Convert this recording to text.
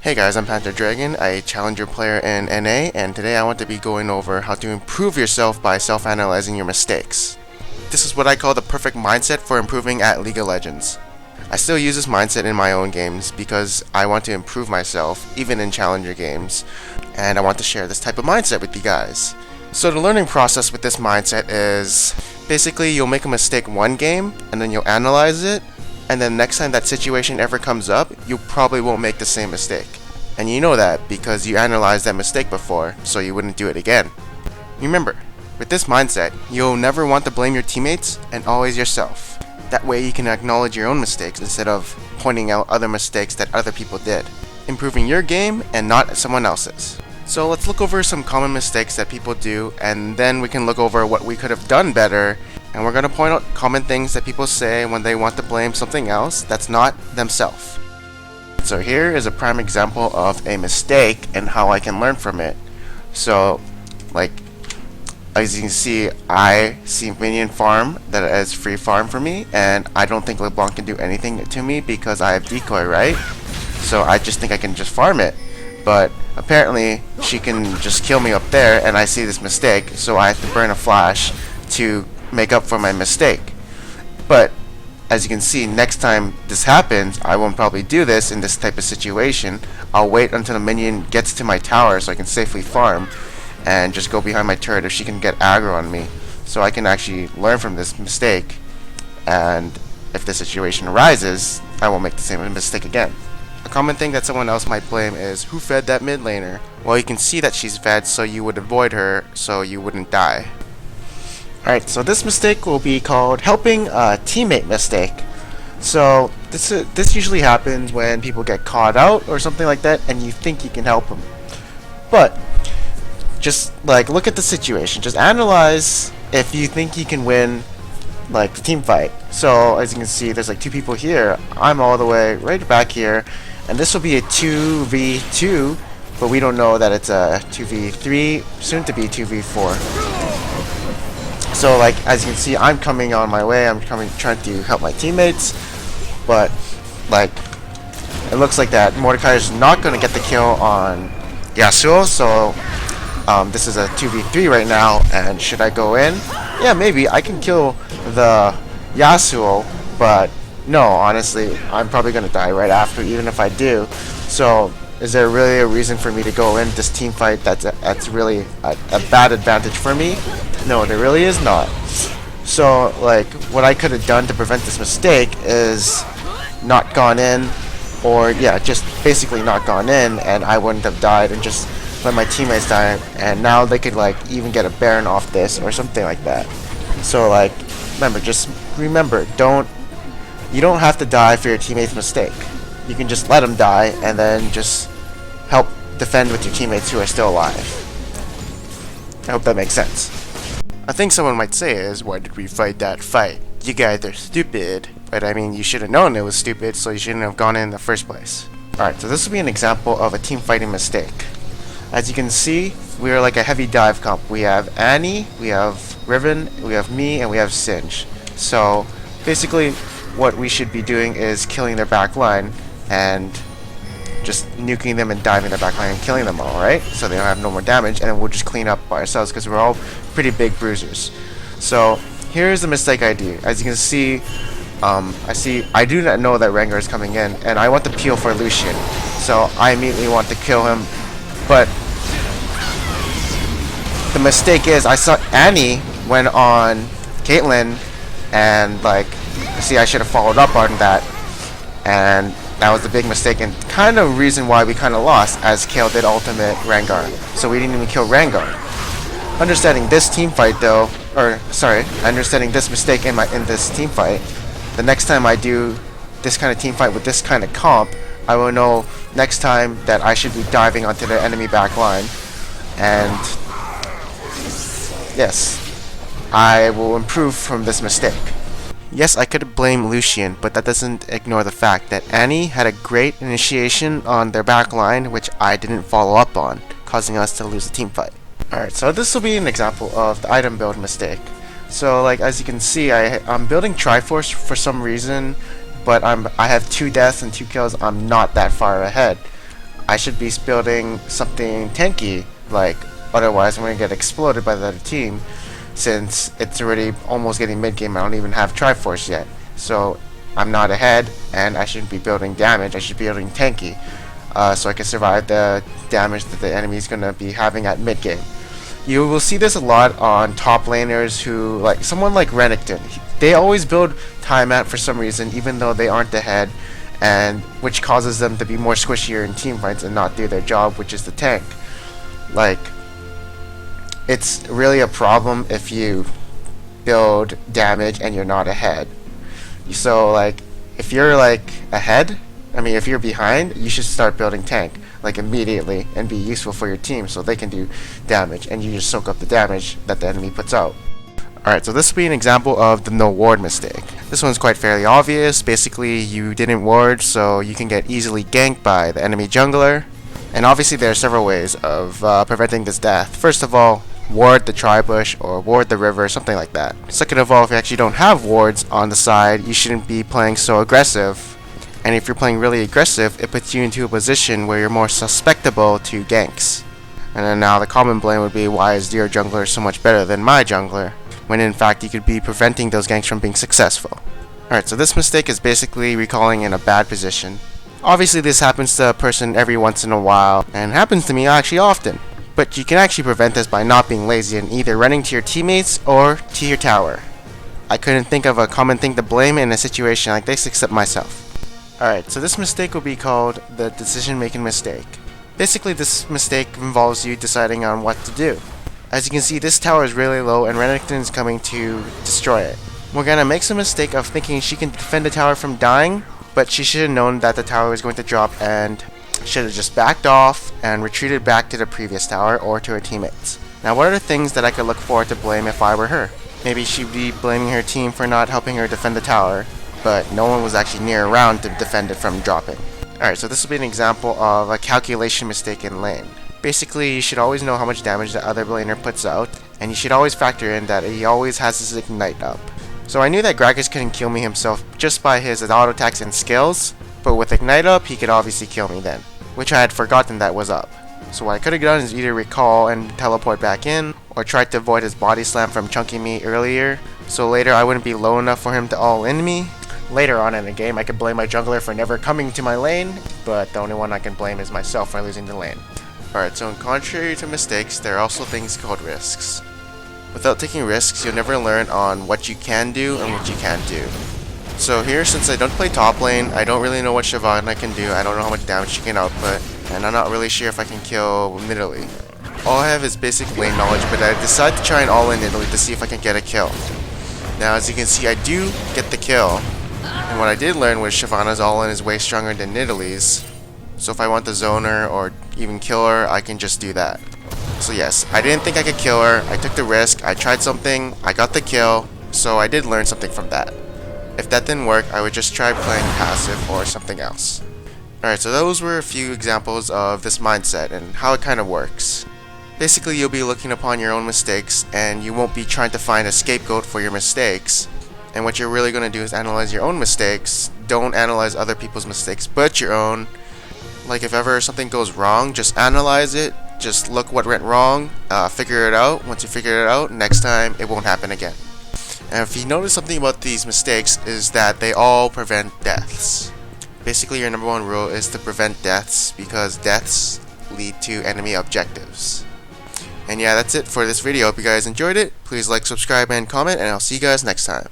Hey guys, I'm Panther Dragon, a challenger player in NA, and today I want to be going over how to improve yourself by self-analyzing your mistakes. This is what I call the perfect mindset for improving at League of Legends. I still use this mindset in my own games because I want to improve myself, even in challenger games, and I want to share this type of mindset with you guys. So the learning process with this mindset is, basically you'll make a mistake one game, and then you'll analyze it, and then next time that situation ever comes up, you probably won't make the same mistake. And you know that because you analyzed that mistake before, so you wouldn't do it again. Remember, with this mindset, you'll never want to blame your teammates and always yourself. That way you can acknowledge your own mistakes instead of pointing out other mistakes that other people did, improving your game and not someone else's. So let's look over some common mistakes that people do, and then we can look over what we could have done better, and we're going to point out common things that people say when they want to blame something else that's not themselves. So here is a prime example of a mistake and how I can learn from it. So, like, as you can see, I see minion farm that is free farm for me, and I don't think LeBlanc can do anything to me because I have decoy, right? So I just think I can just farm it. But apparently she can just kill me up there, and I see this mistake, so I have to burn a flash to make up for my mistake. But as you can see, next time this happens, I won't probably do this in this type of situation. I'll wait until the minion gets to my tower so I can safely farm and just go behind my turret if she can get aggro on me, so I can actually learn from this mistake, and if the situation arises, I won't make the same mistake again. A common thing that someone else might blame is, who fed that mid laner? Well, you can see that she's fed, so you would avoid her so you wouldn't die. Alright, so this mistake will be called helping a teammate mistake. So this usually happens when people get caught out or something like that and you think you can help them. But just like look at the situation, just analyze if you think you can win like the team fight. So as you can see, there's like two people here. I'm all the way right back here, and this will be a 2v2, but we don't know that it's a 2v3, soon to be 2v4. So like as you can see, I'm coming on my way, I'm trying to help my teammates, but like it looks like that Mordecai is not going to get the kill on Yasuo, so this is a 2v3 right now, and should I go in? Yeah, maybe I can kill the Yasuo, but no, honestly, I'm probably going to die right after, even if I do. So is there really a reason for me to go in this team fight that's really a bad advantage for me? No, there really is not. So like what I could have done to prevent this mistake is not gone in, or yeah, just basically not gone in, and I wouldn't have died, and just let my teammates die, and now they could like even get a Baron off this or something like that. So like remember, you don't have to die for your teammate's mistake. You can just let them die and then just help defend with your teammates who are still alive. I hope that makes sense. A thing someone might say is, why did we fight that fight? You guys are stupid. But I mean, you should have known it was stupid, so you shouldn't have gone in the first place. Alright, so this will be an example of a team fighting mistake. As you can see, we are like a heavy dive comp. We have Annie, we have Riven, we have me, and we have Singe. So basically what we should be doing is killing their back line and just nuking them and diving their back line and killing them all, right? So they don't have no more damage, and then we'll just clean up by ourselves because we're all pretty big bruisers. So here's the mistake I do. As you can see, I do not know that Rengar is coming in, and I want to peel for Lucian. So I immediately want to kill him, but the mistake is I saw Annie went on Caitlyn, and like, see, I should have followed up on that, and that was the big mistake and kind of reason why we kind of lost, as Kayle did ultimate Rengar, so we didn't even kill Rengar. Understanding this team fight though, understanding this mistake in this team fight, the next time I do this kind of team fight with this kind of comp, I will know next time that I should be diving onto the enemy back line, and yes, I will improve from this mistake. Yes, I could blame Lucian, but that doesn't ignore the fact that Annie had a great initiation on their back line, which I didn't follow up on, causing us to lose the team fight. Alright, so this will be an example of the item build mistake. So like as you can see, I'm building Triforce for some reason, but I have 2 deaths and 2 kills. I'm not that far ahead. I should be building something tanky, like otherwise I'm going to get exploded by the other team, since it's already almost getting mid-game. I don't even have Triforce yet, so I'm not ahead, and I shouldn't be building damage. I should be building tanky, so I can survive the damage that the enemy is going to be having at mid-game. You will see this a lot on top laners who, like someone like Renekton. They always build Tiamat for some reason, even though they aren't ahead, and which causes them to be more squishier in team fights and not do their job, which is the tank. Like, it's really a problem if you build damage and you're not ahead. So like, if you're like ahead, if you're behind, you should start building tank like immediately and be useful for your team so they can do damage, and you just soak up the damage that the enemy puts out. Alright, so this will be an example of the no ward mistake. This one's quite fairly obvious. Basically, you didn't ward, so you can get easily ganked by the enemy jungler. And obviously there are several ways of preventing this death. First of all, ward the tri-bush or ward the river, something like that. Second of all, if you actually don't have wards on the side, you shouldn't be playing so aggressive. And if you're playing really aggressive, it puts you into a position where you're more susceptible to ganks. And then now the common blame would be, why is your jungler so much better than my jungler? When in fact you could be preventing those ganks from being successful. Alright, so this mistake is basically recalling in a bad position. Obviously this happens to a person every once in a while, and happens to me actually often. But you can actually prevent this by not being lazy and either running to your teammates or to your tower. I couldn't think of a common thing to blame in a situation like this except myself. Alright, so this mistake will be called the decision-making mistake. Basically, this mistake involves you deciding on what to do. As you can see, this tower is really low and Renekton is coming to destroy it. Morgana makes a mistake of thinking she can defend the tower from dying, but she should have known that the tower was going to drop and should have just backed off and retreated back to the previous tower or to her teammates. Now, what are the things that I could look for to blame if I were her? Maybe she'd be blaming her team for not helping her defend the tower, but no one was actually near around to defend it from dropping. Alright, so this will be an example of a calculation mistake in lane. Basically, you should always know how much damage the other laner puts out, and you should always factor in that he always has his ignite up. So I knew that Gragas couldn't kill me himself just by his auto attacks and skills, but with ignite up, he could obviously kill me then, which I had forgotten that was up. So what I could have done is either recall and teleport back in, or tried to avoid his body slam from chunking me earlier, so later I wouldn't be low enough for him to all in me. Later on in the game, I could blame my jungler for never coming to my lane, but the only one I can blame is myself for losing the lane. Alright, so in contrary to mistakes, there are also things called risks. Without taking risks, you'll never learn on what you can do and what you can't do. So here, since I don't play top lane, I don't really know what Shyvana can do, I don't know how much damage she can output, and I'm not really sure if I can kill Nidalee. All I have is basic lane knowledge, but I decided to try and all in Nidalee to see if I can get a kill. Now, as you can see, I do get the kill. And what I did learn was Shyvana's all-in is way stronger than Nidalee's, so if I want the zoner or even kill her, I can just do that. So yes, I didn't think I could kill her, I took the risk, I tried something, I got the kill, so I did learn something from that. If that didn't work, I would just try playing passive or something else. Alright, so those were a few examples of this mindset and how it kind of works. Basically, you'll be looking upon your own mistakes, and you won't be trying to find a scapegoat for your mistakes. And what you're really going to do is analyze your own mistakes. Don't analyze other people's mistakes, but your own. Like if ever something goes wrong, just analyze it. Just look what went wrong, figure it out. Once you figure it out, next time it won't happen again. And if you notice something about these mistakes is that they all prevent deaths. Basically, your number one rule is to prevent deaths because deaths lead to enemy objectives. And yeah, that's it for this video. If you guys enjoyed it, please like, subscribe, and comment, and I'll see you guys next time.